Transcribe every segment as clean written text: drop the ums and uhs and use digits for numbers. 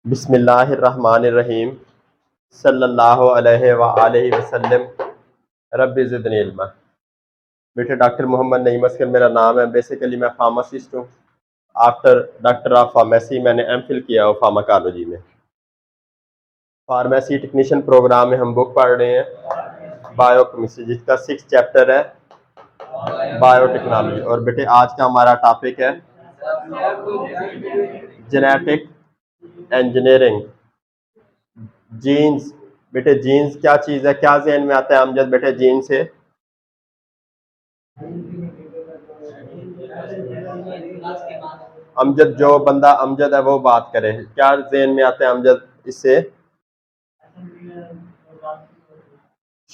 बिस्मिल्लाहिर्रहमानिर्रहीम सल्लल्लाहु अलैहि व आलिहि वसल्लम रब्बि ज़िदनी इल्मा। बेटे डॉक्टर मोहम्मद नईम अस्कर मेरा नाम है। बेसिकली मैं फार्मासिस्ट हूँ। आफ्टर डॉक्टर ऑफ फार्मेसी मैंने एमफिल किया हो फार्माकोलॉजी में। फार्मेसी टेक्नीशियन प्रोग्राम में हम बुक पढ़ रहे हैं बायोकेमिस्ट्री, जिसका 6 चैप्टर है बायोटेक्नोलॉजी। और बेटे आज का हमारा टॉपिक है जेनेटिक इंजीनियरिंग, जीन्स। बेटे जीन्स क्या चीज़ है, क्या जहन में आता है अमजद बेटे जीन से? अमजद, जो बंदा अमजद है वो बात करे, क्या जहन में आता है अमजद इससे?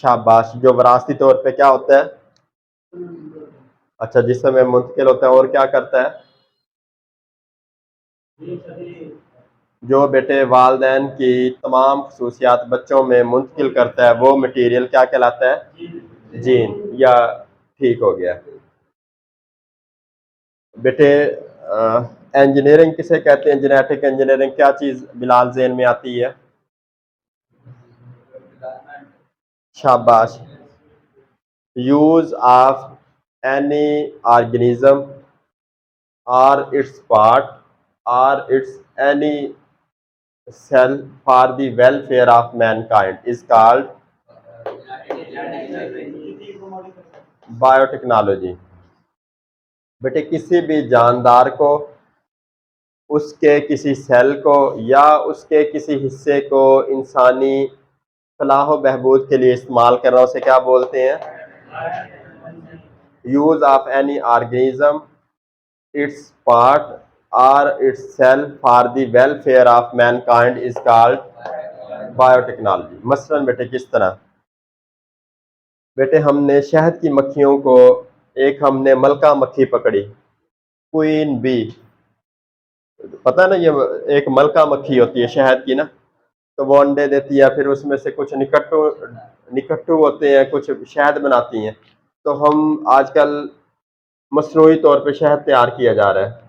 शाबाश। जो विरासती तौर पे क्या होता है? अच्छा, जिस समय मुंतकिल होता है। और क्या करता है? जो बेटे वालदैन की तमाम खसूसियात बच्चों में मुंतकिल करता है वो मटीरियल क्या कहलाता है? जीन। या ठीक हो गया बेटे। इंजीनियरिंग किसे कहते हैं? जेनेटिक इंजीनियरिंग क्या चीज़ बिलाल ज़हन में आती है? शाबाश। Use of any organism or its part or its any cell for the welfare of mankind is called biotechnology. बेटे किसी भी जानदार को, उसके किसी सेल को या उसके किसी हिस्से को इंसानी फलाह बहबूद के लिए इस्तेमाल करना, उसे क्या बोलते हैं? Use of any organism, its part or its cell for the welfare of mankind is called biotechnology. मसलन बेटे किस तरह? बेटे हमने शहद की मक्खियों को, एक हमने मलका मक्खी पकड़ी, क्वीन बी, पता है ना, ये एक मलका मक्खी होती है शहद की ना, तो वो अंडे देती है, फिर उसमें से कुछ निकट्टू निकट्टू होते हैं, कुछ शहद बनाती हैं। तो हम आजकल मसनूई तौर पे शहद तैयार किया जा रहा है,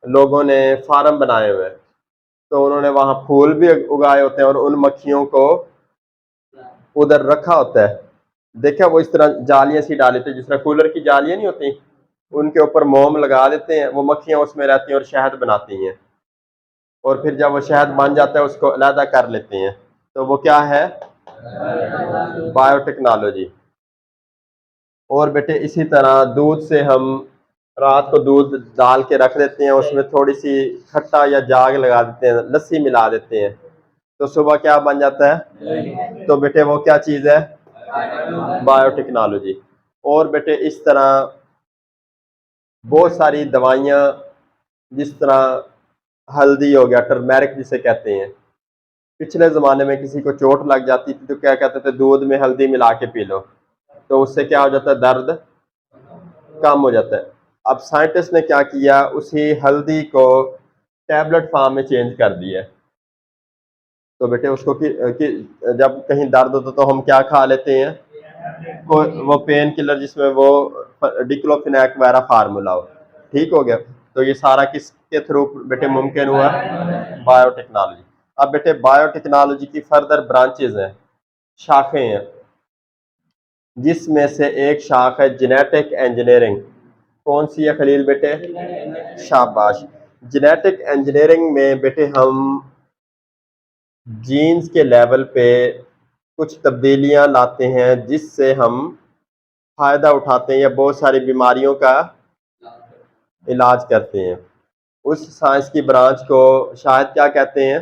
लोगों ने फार्म बनाए हुए हैं, तो उन्होंने वहाँ फूल भी उगाए होते हैं और उन मक्खियों को उधर रखा होता है। देखा, वो इस तरह जालियां सी डाल देते हैं, जिस तरह कूलर की जालियां नहीं होती, उनके ऊपर मोम लगा देते हैं, वो मक्खियां उसमें रहती हैं और शहद बनाती हैं। और फिर जब वो शहद बन जाता है उसको अलहदा कर लेते हैं। तो वो क्या है? बायोटेक्नोलॉजी। और बेटे इसी तरह दूध से हम रात को दूध डाल के रख देते हैं, उसमें थोड़ी सी खट्टा या जाग लगा देते हैं, लस्सी मिला देते हैं, तो सुबह क्या बन जाता है? तो बेटे वो क्या चीज़ है? बायोटेक्नोलॉजी। और बेटे इस तरह बहुत सारी दवाइयाँ, जिस तरह हल्दी हो गया, टर्मेरिक जिसे कहते हैं, पिछले ज़माने में किसी को चोट लग जाती थी तो क्या कहते थे? दूध में हल्दी मिला के पी लो, तो उससे क्या हो जाता है? दर्द कम हो जाता है। अब साइंटिस्ट ने क्या किया, उसी हल्दी को टैबलेट फॉर्म में चेंज कर दिया। तो बेटे उसको जब कहीं दर्द होता तो हम क्या खा लेते हैं? वो पेन किलर जिसमें वो डिक्लोफिनैक वगैरह फार्मूला हो। ठीक हो गया। तो ये सारा किसके थ्रू बेटे मुमकिन हुआ? बायोटेक्नोलॉजी। अब बेटे बायोटेक्नोलॉजी की फर्दर ब्रांचेज हैं, शाखें हैं, जिसमें से एक शाख है जेनेटिक इंजीनियरिंग। कौन सी है खलील बेटे? शाबाश। जेनेटिक इंजीनियरिंग में बेटे हम जीन्स के लेवल पे कुछ तब्दीलियां लाते हैं, जिससे हम फ़ायदा उठाते हैं या बहुत सारी बीमारियों का इलाज करते हैं। उस साइंस की ब्रांच को शायद क्या कहते हैं?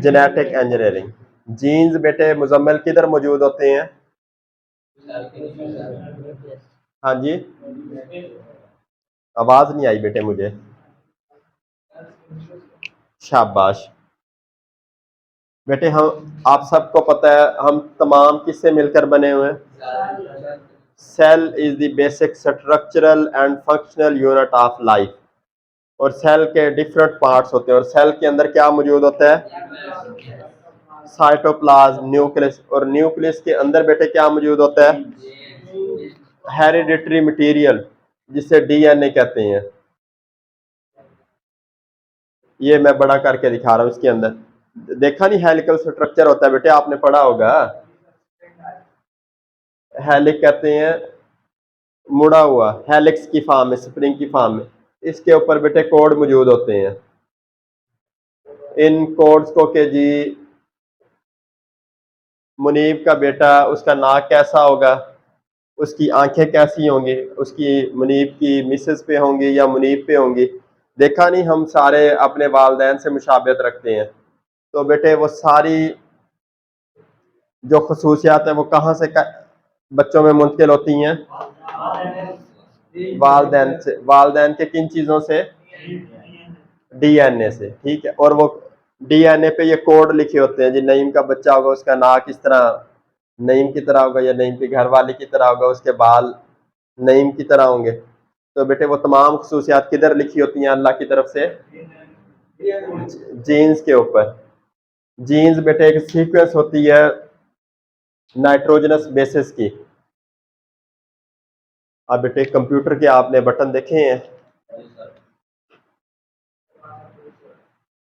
Genetic engineering. जीन्स बेटे मुजम्मिल किधर मौजूद होते हैं? हाँ जी, आवाज़ नहीं आई बेटे मुझे। शाबाश बेटे। हम आप सबको पता है हम तमाम किससे मिलकर बने हुए हैं? Cell is the basic structural and functional unit of life. और सेल के डिफरेंट पार्ट्स होते हैं, और सेल के अंदर क्या मौजूद होता है? Cytoplasm, nucleus. और न्यूक्लियस के अंदर बेटे क्या मौजूद होता है? हेरिडिटरी मटेरियल, जिसे डीएनए कहते हैं। ये मैं बड़ा करके दिखा रहा हूँ। इसके अंदर देखा नहीं हेलिकल स्ट्रक्चर होता है बेटे, आपने पढ़ा होगा। हेलिक कहते हैं मुड़ा हुआ, हेलिक्स की फॉर्म में, स्प्रिंग की फॉर्म में। इसके ऊपर बेटे कोड मौजूद होते हैं। इन कोड्स को के जी मुनीब का बेटा, उसका नाक कैसा होगा, उसकी आंखें कैसी होंगी, उसकी मुनीब की मिसेस पे होंगी या मुनीब पे होंगी। देखा नहीं, हम सारे अपने वालदैन से मुशाबियत रखते हैं। तो बेटे वो सारी जो खसूसियात है वो कहाँ से बच्चों में मुंतकिल होती हैं? वालदैन से। वालदैन के किन चीज़ों से? डीएनए से। ठीक है। और वो डीएनए पे ये कोड लिखे होते हैं जी, नईम का बच्चा होगा उसका नाक इस तरह नईम की तरह होगा, या नईम की घरवाली की तरह होगा, उसके बाल नईम की तरह होंगे। तो बेटे वो तमाम खसूसियात किधर लिखी होती हैं? अल्लाह की तरफ से जीन्स के ऊपर। जीन्स बेटे एक सीक्वेंस होती है नाइट्रोजनस बेसिस की। अब बेटे कंप्यूटर के आपने बटन देखे हैं?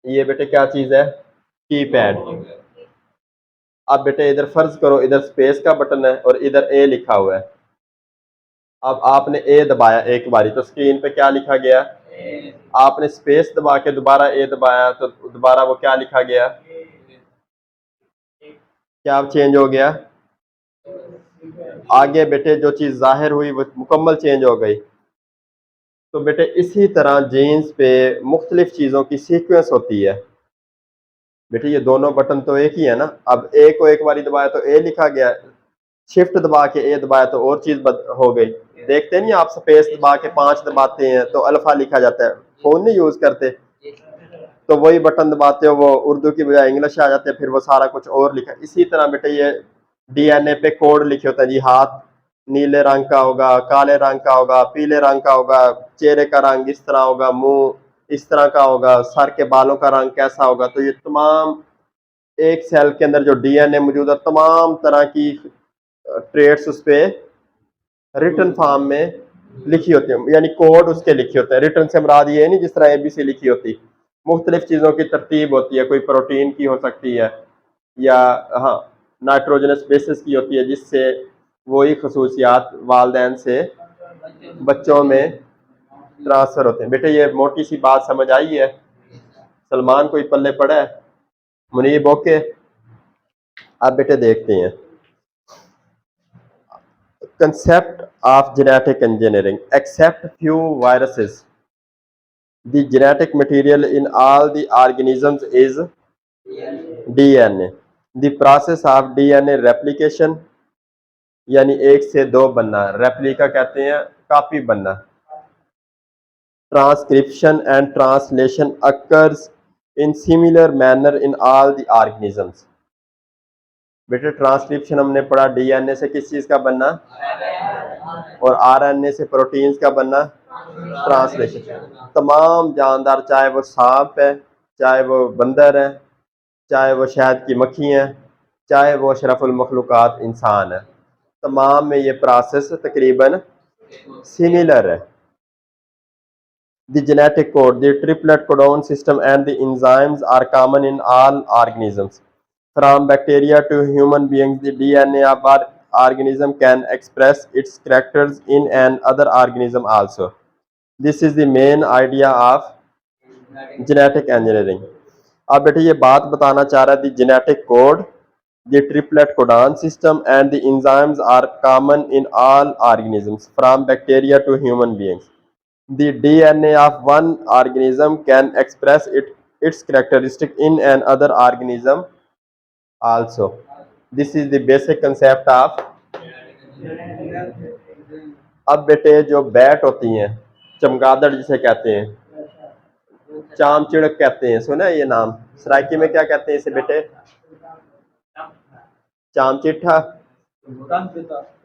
ये बेटे क्या चीज है? कीपैड। अब बेटे इधर फर्ज करो इधर स्पेस का बटन है और इधर ए लिखा हुआ है। अब आपने ए दबाया एक बारी तो स्क्रीन पे क्या लिखा गया? आपने स्पेस दबा के दोबारा ए दबाया तो दोबारा वो क्या लिखा गया? क्या अब चेंज हो गया? आगे बेटे जो चीज जाहिर हुई वो मुकम्मल चेंज हो गई। तो बेटे इसी तरह जीन्स पे मुख्तलिफ चीजों की सीक्वेंस होती है। बेटे ये दोनों बटन तो एक ही है ना। अब ए को एक बारी दबाया तो ए लिखा गया, शिफ्ट दबा के ए दबाया तो और चीज हो गई। देखते नहीं आप, स्पेस दबा के 5 दबाते हैं तो अल्फा लिखा जाता है। फोन नहीं यूज करते तो वही बटन दबाते हो वो उर्दू की बजाय इंग्लिश आ जाते हैं, फिर वो सारा कुछ और लिखा। इसी तरह बेटे ये डीएनए पे कोड लिखे होता है जी, हाथ नीले रंग का होगा, काले रंग का होगा, पीले रंग का होगा, चेहरे का रंग इस तरह होगा, मुंह इस तरह का होगा, सर के बालों का रंग कैसा होगा। तो ये तमाम एक सेल के अंदर जो डीएनए मौजूद है, तमाम तरह की ट्रेड्स उस पर रिटर्न फॉर्म में लिखी होती है, यानी कोड उसके लिखे होते हैं। रिटर्न से मुराद ये नहीं जिस तरह एबीसी लिखी होती, मुख्तलिफ चीज़ों की तरतीब होती है। कोई प्रोटीन की हो सकती है या हाँ नाइट्रोजनस बेसिस की होती है, जिससे वही खसूसियात वालदैन से बच्चों में ट्रांसफ़र होते हैं। बेटे ये मोटी सी बात समझ आई है? सलमान कोई पल्ले पड़ा है? मुनीब ओके? अब बेटे देखते हैं concept of genetic engineering. Except few viruses, the genetic material in all the organisms is DNA. The process of DNA replication यानी एक से दो बनना, रेप्लिका कहते हैं कॉपी बनना। Transcription and translation occurs in similar manner in all the organisms. बेटे transcription हमने पढ़ा डीएनए से किस चीज का बनना, और आरएनए से प्रोटीन्स का बनना ट्रांसलेशन। तमाम जानदार, चाहे वो सांप है, चाहे वो बंदर है, चाहे वो शहद की मक्खी है, चाहे वो अशरफुल मखलूकात इंसान है, तमाम में ये प्रोसेस तकरीबन सिमिलर है। The genetic code, the triplet codon system and the enzymes are common in all organisms. From bacteria to human beings, the DNA of our organism can express its characters in another organism also. This is the main idea of genetic engineering. अब बेटे ये बात बताना चाह रहा है, the genetic code, the triplet codon system and the enzymes are common in all organisms from bacteria to human beings. The DNA of one organism can express its characteristic in another organism also. This is the basic concept of। अब बेटे जो bat होती हैं, चमगादड़ जिसे कहते हैं, चाम चिड़क कहते हैं, सुना है ये नाम? सराइकी में क्या कहते हैं इसे बेटे? चाम चिट्ठा,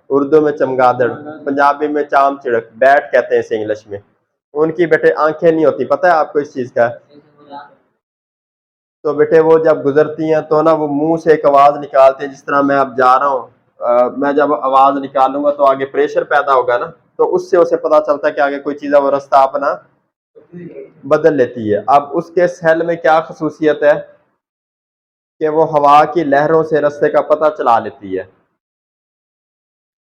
उर्दू में चमगादड़, पंजाबी में चाम चिड़क, बैट कहते हैं इसे इंग्लिश में। उनकी बेटे आंखें नहीं होती, पता है आपको इस चीज का? तो बेटे वो जब गुजरती हैं तो ना वो मुंह से एक आवाज निकालते हैं, जिस तरह मैं अब जा रहा हूँ, मैं जब आवाज निकालूंगा तो आगे प्रेशर पैदा होगा ना, तो उससे उसे पता चलता है कि आगे कोई चीज है, वो रास्ता अपना बदल लेती है। अब उसके सेल में क्या खसूसियत है कि वो हवा की लहरों से रास्ते का पता चला लेती है।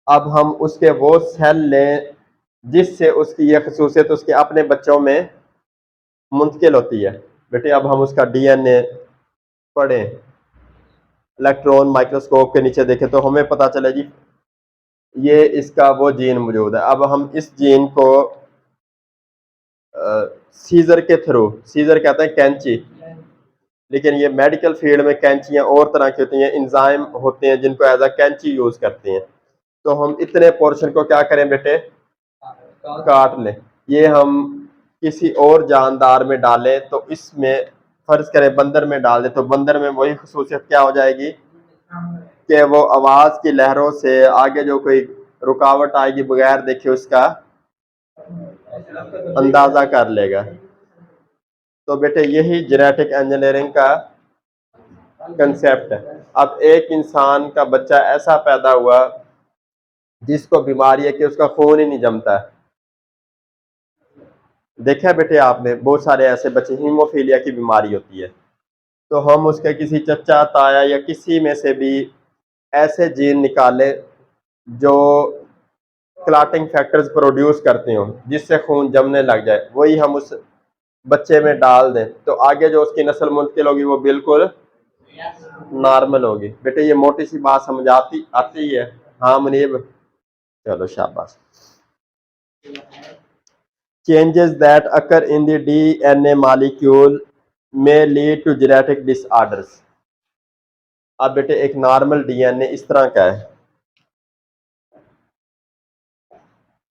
अब हम उसके वो सेल लें जिससे उसकी ये खसूसियत उसके अपने बच्चों में मुंतकिल होती है। बेटे अब हम उसका डीएनए पढ़ें, इलेक्ट्रॉन माइक्रोस्कोप के नीचे देखें तो हमें पता चले जी ये इसका वो जीन मौजूद है। अब हम इस जीन को सीजर के थ्रू, सीजर कहते हैं कैंची, लेकिन ये मेडिकल फील्ड में कैंचियां और तरह की होती हैं, इंजाइम होते हैं जिनको एज अ कैंची यूज करते हैं। तो हम इतने पोर्शन को क्या करें बेटे, काट लें। ये हम किसी और जानदार में डालें तो इसमें, फर्ज करें बंदर में डाल दें तो बंदर में वही खसूसियत क्या हो जाएगी कि वो आवाज की लहरों से आगे जो कोई रुकावट आएगी बगैर देखे उसका अंदाजा कर लेगा। तो बेटे यही जेनेटिक इंजीनियरिंग का कंसेप्ट है। अब एक इंसान का बच्चा ऐसा पैदा हुआ जिसको बीमारी है कि उसका खून ही नहीं जमता है। देखा बेटे आपने बहुत सारे ऐसे बच्चे, हीमोफीलिया की बीमारी होती है, तो हम उसके किसी चचा ताया या किसी में से भी ऐसे जीन निकाले जो क्लॉटिंग फैक्टर्स प्रोड्यूस करते हो जिससे खून जमने लग जाए, वही हम उस बच्चे में डाल दें तो आगे जो उसकी नस्ल मुंतकिल होगी वो बिल्कुल नॉर्मल होगी। बेटे ये मोटी सी बात समझ आती है? हाँ मुनीब, चलो शाबाश। Changes that occur in the DNA molecule में लीड टू जेनेटिक डिसऑर्डर्स। अब बेटे एक नॉर्मल डीएनए इस तरह का है,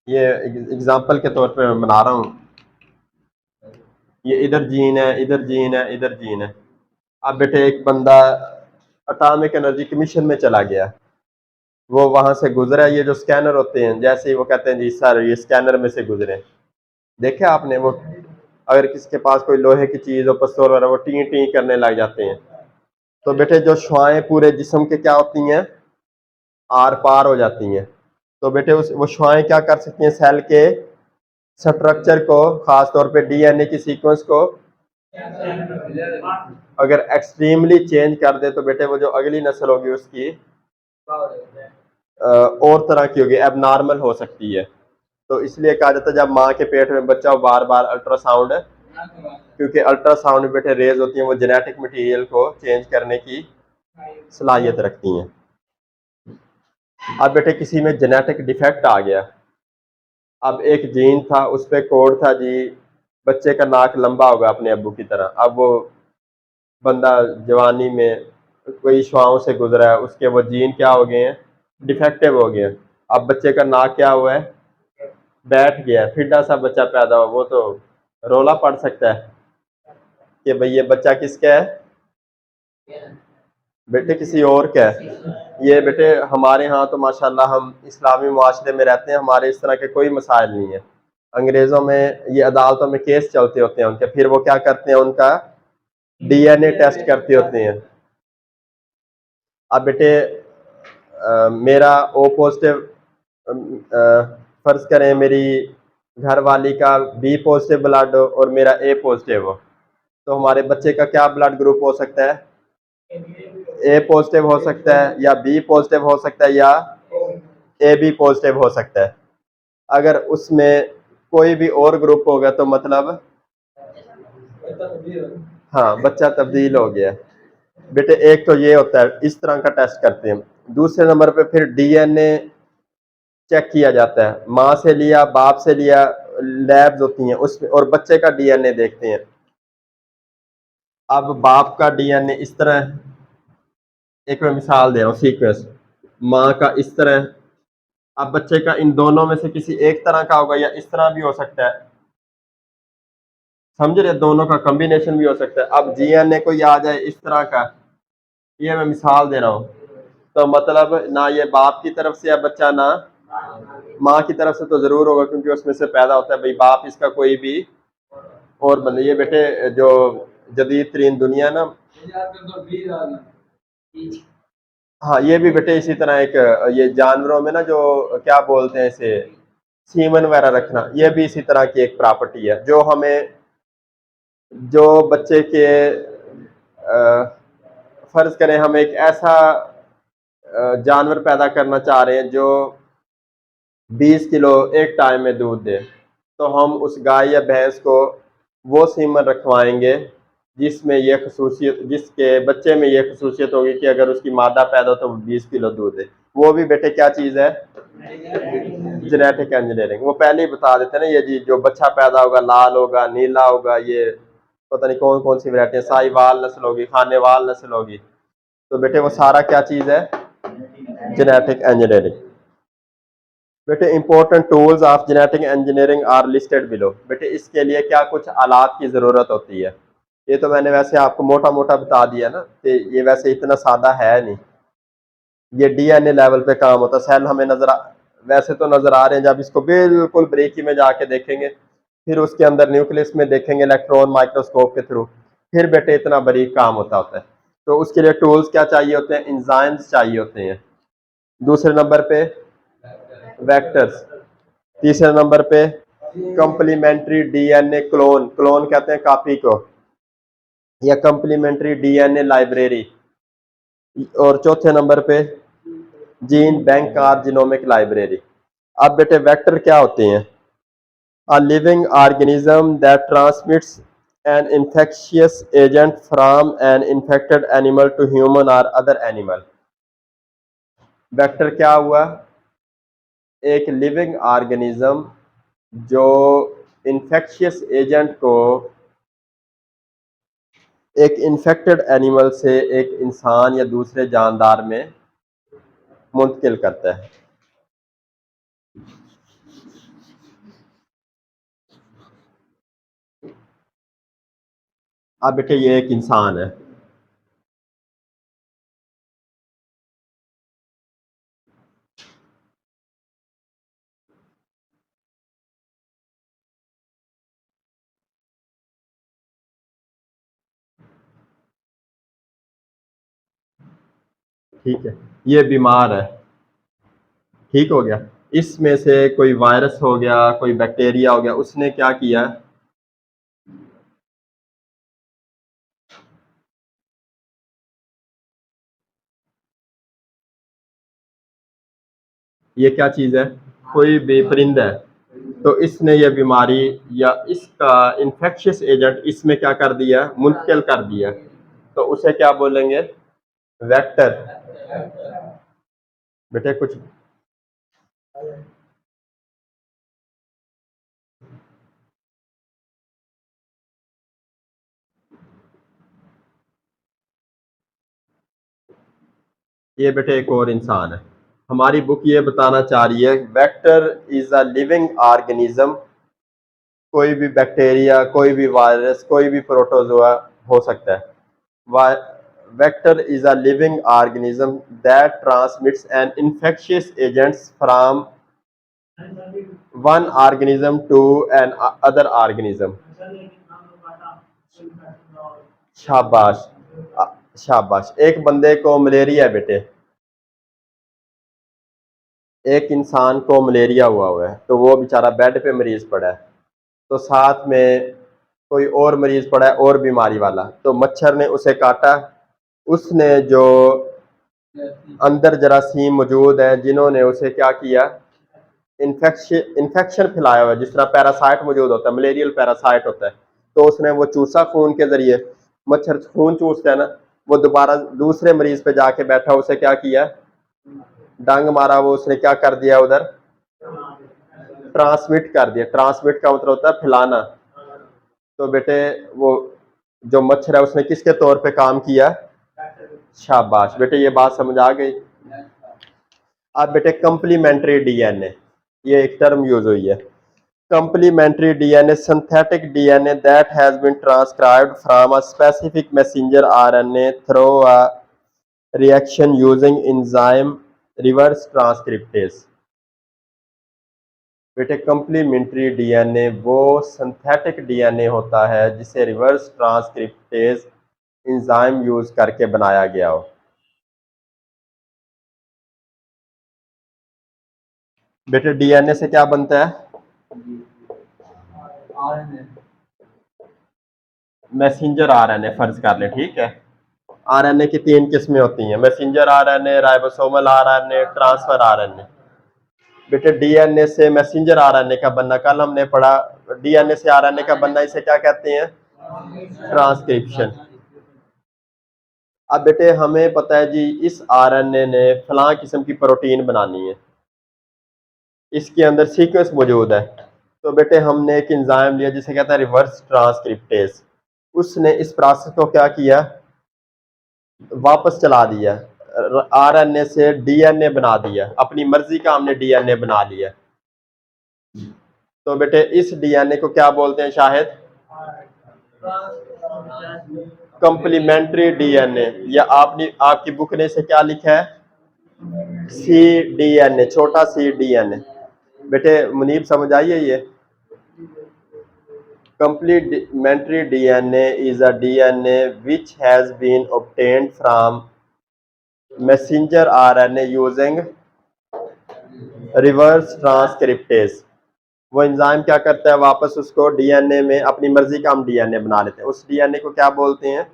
ये एग्जांपल के तौर पे मैं बना रहा हूँ। ये इधर जीन है, इधर जीन है, इधर जीन है। अब बेटे एक बंदा एटॉमिक एनर्जी कमीशन में चला गया, वो वहां से गुजरा, ये जो स्कैनर होते हैं जैसे ही वो कहते हैं जी सर ये स्कैनर में से गुजरे, देखे आपने वो अगर किसी के पास कोई लोहे की चीज हो, पिस्तौल वगैरह, वो टी टी करने लग जाते हैं। तो बेटे जो शुआएं पूरे जिस्म के क्या होती हैं, आर पार हो जाती हैं। तो बेटे वो शुआएं क्या कर सकती हैं, सेल के स्ट्रक्चर को, खास तौर पे डीएनए की सीक्वेंस को अगर एक्सट्रीमली चेंज कर दे तो बेटे वो जो अगली नस्ल होगी उसकी और तरह की होगी, एबनॉर्मल हो सकती है। तो इसलिए कहा जाता है जब माँ के पेट में बच्चा हो बार बार अल्ट्रासाउंड, क्योंकि अल्ट्रासाउंड में बेटे रेज होती हैं वो जेनेटिक मटेरियल को चेंज करने की सलाहियत रखती हैं। अब बेटे किसी में जेनेटिक डिफेक्ट आ गया, अब एक जीन था उस पर कोड था जी बच्चे का नाक लंबा होगा अपने अब्बू की तरह। अब वो बंदा जवानी में कोई शुआओं से गुजरा है, उसके वो जीन क्या हो गए हैं, डिफेक्टिव हो गए हैं। अब बच्चे का नाक क्या हुआ है, बैठ गया है, फिड्डा सा बच्चा पैदा हो, वो तो रोला पड़ सकता है कि भाई ये बच्चा किसका है, बेटे किसी और का है। ये बेटे हमारे यहाँ तो माशाल्लाह हम इस्लामी मुआशरे में रहते हैं, हमारे इस तरह के कोई मसाइल नहीं है। अंग्रेज़ों में ये अदालतों में केस चलते होते हैं उनके, फिर वो क्या करते हैं, उनका डीएनए टेस्ट करते होते हैं। अब बेटे मेरा ओ पॉजिटिव, फर्ज करें मेरी घर वाली का बी पॉजिटिव ब्लड हो और मेरा ए पॉजिटिव हो, तो हमारे बच्चे का क्या ब्लड ग्रुप हो सकता है, ए पॉजिटिव हो सकता है या बी पॉजिटिव हो सकता है या ए बी पॉजिटिव हो सकता है। अगर उसमें कोई भी और ग्रुप होगा तो मतलब हाँ बच्चा तब्दील हो गया। बेटे एक तो ये होता है, इस तरह का टेस्ट करते हैं। दूसरे नंबर पे फिर डीएनए चेक किया जाता है, माँ से लिया बाप से लिया, लैब्स होती हैं उसमें, और बच्चे का डीएनए देखते हैं। अब बाप का डीएनए इस तरह है, एक मैं मिसाल दे रहा हूँ सीक्वेंस, माँ का इस तरह है। अब बच्चे का इन दोनों में से किसी एक तरह का होगा या इस तरह भी हो सकता है, समझ रहे, दोनों का कॉम्बिनेशन भी हो सकता है। अब डीएनए कोई आ जाए इस तरह का, ये मैं मिसाल दे रहा हूँ, तो मतलब ना ये बाप की तरफ से है बच्चा, ना माँ की तरफ से तो जरूर होगा क्योंकि उसमें से पैदा होता है भाई बाप इसका कोई भी और बंदे। ये बेटे जो जदीद तरीन दुनिया ना, हाँ ये भी बेटे इसी तरह एक, ये जानवरों में ना जो क्या बोलते हैं इसे, सीमन वगैरह रखना, ये भी इसी तरह की एक प्रॉपर्टी है जो हमें जो बच्चे के फर्ज करें हम एक ऐसा जानवर पैदा करना चाह रहे हैं जो 20 किलो एक टाइम में दूध दे, तो हम उस गाय या भैंस को वो सीमन रखवाएंगे जिसमें ये खसूसियत, जिसके बच्चे में ये खसूसियत होगी कि अगर उसकी मादा पैदा हो तो वो 20 किलो दूध दे। वो भी बेटे क्या चीज़ है? Genetic engineering. वो पहले ही बता देते हैं ना, ये जी जो बच्चा पैदा होगा लाल होगा, नीला होगा, ये पता नहीं कौन कौन सी वैरायटी, साहिवाल नस्ल होगी, खानेवाल नस्ल होगी। तो बेटे वो सारा क्या चीज़ है? Genetic engineering. बेटे important tools of genetic engineering are listed below. बेटे इसके लिए क्या कुछ आलात की ज़रूरत होती है? ये तो मैंने वैसे आपको मोटा मोटा बता दिया ना, कि ये वैसे इतना सादा है नहीं। ये डीएनए लेवल पे काम होता है। सेल हमें वैसे तो नजर आ रहे हैं, जब इसको बिल्कुल ब्रेकी में जाके देखेंगे, फिर उसके अंदर न्यूक्लियस में देखेंगे इलेक्ट्रॉन माइक्रोस्कोप के थ्रू, फिर बेटे इतना बारीक काम होता है। तो उसके लिए टूल्स क्या चाहिए होते हैं? इंजाइम्स चाहिए होते हैं। दूसरे नंबर पे वेक्टर्स। तीसरे नंबर पे कंप्लीमेंट्री डीएनए क्लोन, क्लोन कहते हैं कॉपी को, या कंप्लीमेंट्री डीएनए लाइब्रेरी। और चौथे नंबर पे जीन बैंक और जीनोमिक लाइब्रेरी। अब बेटे वेक्टर क्या होते हैं? A living organism that transmits an infectious agent from an infected animal to human or other animal। Vector क्या हुआ? एक लिविंग ऑर्गेनिज्म जो इन्फेक्शियस एजेंट को एक इन्फेक्टेड एनिमल से एक इंसान या दूसरे जानदार में मुंतकिल करता है। अब बेटे ये एक इंसान है, ठीक है, ये बीमार है, ठीक हो गया। इसमें से कोई वायरस हो गया, कोई बैक्टीरिया हो गया, उसने क्या किया? ये क्या चीज़ है? कोई भी परिंदा है, तो इसने ये बीमारी या इसका इन्फेक्शियस एजेंट इसमें क्या कर दिया? मुंतकिल कर दिया। तो उसे क्या बोलेंगे? वेक्टर। बेटे कुछ ये बेटे एक और इंसान है। हमारी बुक ये बताना चाह रही है vector is a living organism. कोई भी बैक्टीरिया, कोई भी वायरस, कोई भी प्रोटोजोआ हो सकता है। Vector is a living organism that transmits an infectious agents from one organism to another organism. शाबाश, शाबाश। एक बंदे को मलेरिया है बेटे, एक इंसान को मलेरिया हुआ है, तो वो बेचारा बेड पे मरीज पड़ा है, तो साथ में कोई और मरीज पड़ा है और बीमारी वाला, तो मच्छर ने उसे काटा। उसने जो अंदर जरासीम मौजूद है जिन्होंने उसे क्या किया? इन्फेक्शन फैलाया हुआ है, जिस तरह पैरासाइट मौजूद होता है, मलेरियल पैरासाइट होता है, तो उसने वो चूसा खून के जरिए, मच्छर खून चूसता है ना, वो दोबारा दूसरे मरीज पे जाके बैठा, उसे क्या किया? डंग मारा, वो उसने क्या कर दिया उधर? ट्रांसमिट कर दिया। ट्रांसमिट का मतलब होता है फैलाना। तो बेटे वो जो मच्छर है उसने किसके तौर पे काम किया? शाबाश बेटे, ये बात समझ आ गई। अब बेटे कंप्लीमेंट्री डीएनए, ये एक टर्म यूज हुई है। Complementary DNA, synthetic DNA that has been transcribed from a specific messenger RNA through a reaction using enzyme reverse transcriptase। बेटे कंप्लीमेंट्री डीएनए वो सिंथेटिक डीएनए होता है जिसे रिवर्स ट्रांसक्रिप्टेज एंजाइम यूज करके बनाया गया हो। बेटे डीएनए से क्या बनता है? मैसेंजर आरएनए फर्ज कर ले, ठीक है। आरएनए की 3 किस्में होती हैं, messenger RNA, ribosomal RNA, transfer RNA. बेटे डीएनए से मैसेंजर आरएनए का बनना कल हमने पढ़ा, डीएनए से आरएनए का बनना इसे क्या कहते हैं? ट्रांसक्रिप्शन। अब बेटे हमें पता है जी इस आरएनए ने फलां किस्म की प्रोटीन बनानी है, इसके अंदर सीक्वेंस मौजूद है। तो बेटे हमने एक एंजाइम लिया जिसे कहता है रिवर्स ट्रांसक्रिप्टेज। उसने इस प्रोसेस को क्या किया, वापस चला दिया, आरएनए से डीएनए बना दिया, अपनी मर्जी का हमने डीएनए बना लिया। तो बेटे इस डीएनए को क्या बोलते हैं शाहिद? कंप्लीमेंट्री डीएनए, या आपने आपकी बुक ने इसे क्या लिखा है? सी डीएनए, छोटा सी डीएनए। बेटे मुनीब समझ आइए, ये complementary DNA is a DNA which has been obtained from messenger RNA using reverse transcriptase। वो एंजाइम क्या करता है, वापस उसको डीएनए में अपनी मर्जी का हम डीएनए बना लेते हैं। उस डीएनए को क्या बोलते हैं?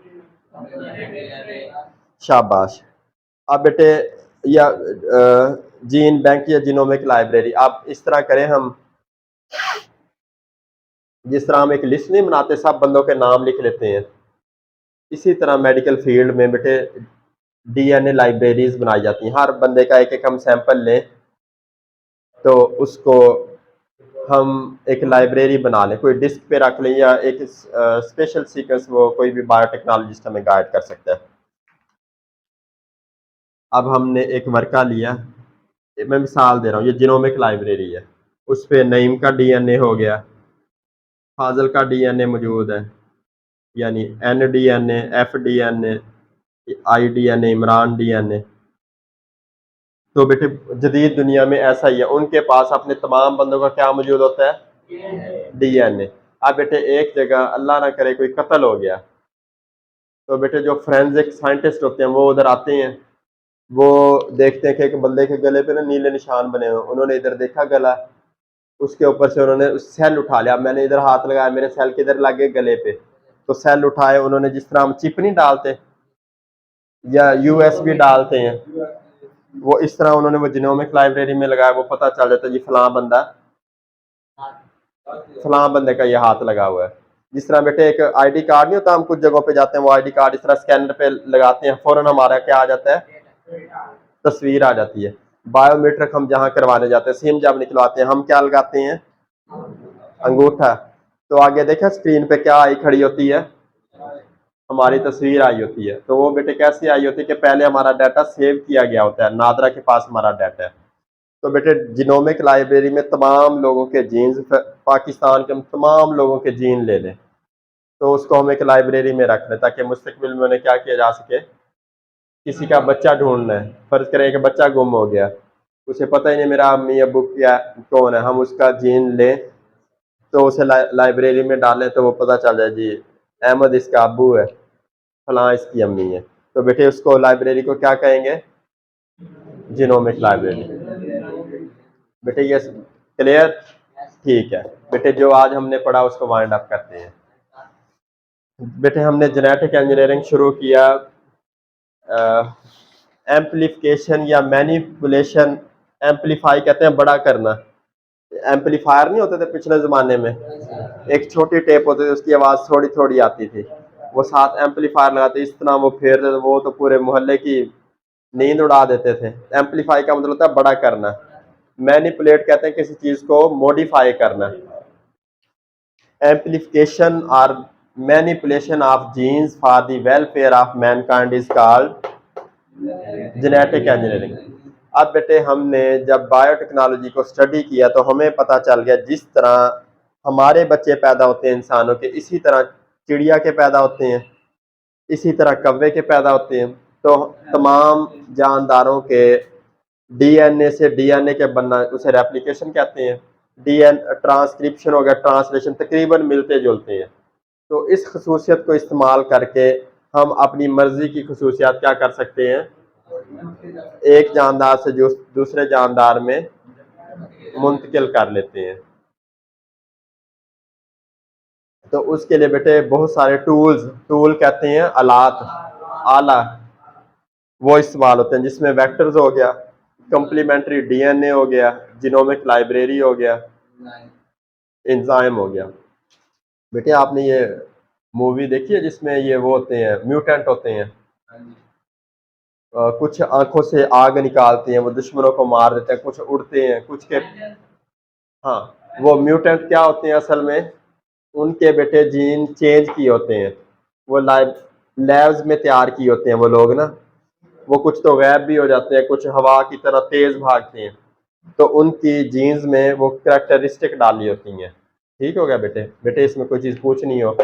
शाबाश। अब बेटे या जीन बैंक या जीनोमिक लाइब्रेरी, आप इस तरह करें, हम जिस तरह हम एक लिस्ट नहीं बनाते, सब बंदों के नाम लिख लेते हैं, इसी तरह मेडिकल फील्ड में बेटे डीएनए लाइब्रेरीज बनाई जाती हैं। हर बंदे का एक एक हम सैंपल लें तो उसको हम एक लाइब्रेरी बना लें, कोई डिस्क पे रख लें, या एक स्पेशल सीक्वेंस वो कोई भी बायोटेक्नोलॉजिस्ट हमें गाइड कर सकता है। अब हमने एक वर्का लिया, मैं मिसाल दे रहा हूँ, ये जीनोमिक लाइब्रेरी है, उस पर नईम का डीएनए हो गया, फाजल का डीएनए मौजूद है, यानी एन डीएनए, एफ डीएनए, आई डीएनए, इमरान डीएनए। तो बेटे जदीद दुनिया में ऐसा ही है, उनके पास अपने तमाम बंदों का क्या मौजूद होता है? डीएनए। अब बेटे एक जगह अल्लाह ना करे कोई कत्ल हो गया, तो बेटे जो फोरेंसिक साइंटिस्ट होते हैं वो उधर आते हैं, वो देखते हैं कि एक बंदे के गले पे ना नीले निशान बने हुए, उन्होंने इधर देखा गला, उसके ऊपर से उन्होंने सेल उठा लिया। मैंने इधर हाथ लगाया, मेरे सेल किधर लग गए? गले पे। तो सेल उठाए उन्होंने, जिस तरह हम चिप नहीं डालते या यूएसबी डालते हैं, वो इस तरह उन्होंने वो जीनोमिक लाइब्रेरी में लगाया, वो पता चल जाता है जी फलां बंदे का ये हाथ लगा हुआ है। जिस तरह बेटे एक आईडी कार्ड नहीं होता, हम कुछ जगहों पे जाते हैं, वो आईडी कार्ड इस तरह स्कैनर पे लगाते हैं, फौरन हमारा क्या आ जाता है? तस्वीर आ जाती है। बायोमेट्रिक हम जहाँ करवाने जाते हैं, सिम जब निकलवाते हैं, हम क्या लगाते हैं? अंगूठा। तो आगे देखा स्क्रीन पे क्या आई खड़ी होती है? हमारी तस्वीर आई होती है। तो वो बेटे कैसे आई होती है कि पहले हमारा डाटा सेव किया गया होता है, नादरा के पास हमारा डाटा है। तो बेटे जिनोमिक लाइब्रेरी में तमाम लोगों के जीन्स, पाकिस्तान के तमाम लोगों के जीन ले लें, तो उसको हम एक लाइब्रेरी में रख लें, ताकि मुस्तकबिल में उन्हें क्या किया जा सके, किसी का बच्चा ढूंढना है, फर्ज करें कि बच्चा गुम हो गया, उसे पता ही नहीं मेरा अम्मी अबू क्या कौन है, हम उसका जीन लें तो उसे लाइब्रेरी में डालें, तो वो पता चल जाए जी अहमद इसका अबू है, फलां इसकी अम्मी है। तो बेटे उसको लाइब्रेरी को क्या कहेंगे? Genomic library. बेटे ये क्लियर? ठीक है बेटे, जो आज हमने पढ़ा उसको वाइंड अप करते हैं। बेटे हमने जेनेटिक इंजीनियरिंग शुरू किया, एम्पलीफिकेशन या मैनिपुलेशन, एम्पलीफाई कहते हैं बड़ा करना। एम्पलीफायर नहीं होते थे पिछले ज़माने में, एक छोटी टेप होती थी, उसकी आवाज़ थोड़ी थोड़ी आती थी, वो साथ एम्पलीफायर लगाते, इस तरह वो फेरते थे, वो तो पूरे मोहल्ले की नींद उड़ा देते थे। एम्पलीफाई का मतलब होता है बड़ा करना। मैनिपुलेट कहते हैं किसी चीज़ को मॉडिफाई करना। एम्पलीफिकेशन और manipulation of genes for the welfare of mankind is called genetic engineering. अब बेटे हमने जब बायोटेक्नोलॉजी को स्टडी किया तो हमें पता चल गया, जिस तरह हमारे बच्चे पैदा होते हैं इंसानों के, इसी तरह चिड़िया के पैदा होते हैं, इसी तरह कौवे के पैदा होते हैं। तो तमाम जानदारों के डीएनए से डीएनए के बनना, उसे रेप्लिकेशन कहते हैं। डीएन ट्रांसक्रिप्शन हो गया, ट्रांसलेशन, तकरीबन मिलते जुलते हैं। तो इस खसूसियत को इस्तेमाल करके हम अपनी मर्जी की खसूसियात क्या कर सकते हैं, एक जानदार से जो दूसरे जानदार में मुंतकिल कर लेते हैं। तो उसके लिए बेटे बहुत सारे टूल कहते हैं आलात, आला, वो इस्तेमाल होते हैं, जिसमें वेक्टर्स हो गया, कंप्लीमेंट्री डीएनए हो गया, जीनोमिक लाइब्रेरी हो गया, एंजाइम हो गया। बेटे आपने ये मूवी देखी है जिसमें ये वो होते हैं, म्यूटेंट होते हैं, कुछ आंखों से आग निकालते हैं, वो दुश्मनों को मार देते हैं, कुछ उड़ते हैं, कुछ के, हाँ, वो म्यूटेंट क्या होते हैं असल में, उनके बेटे जीन चेंज किए होते हैं, वो लैब्स में तैयार किए होते हैं वो लोग ना, वो कुछ तो गैब भी हो जाते हैं, कुछ हवा की तरह तेज भागते हैं, तो उनकी जीन्स में वो कैरेक्टरिस्टिक डाली होती हैं। ठीक हो गया बेटे? बेटे इसमें कोई चीज़ पूछनी हो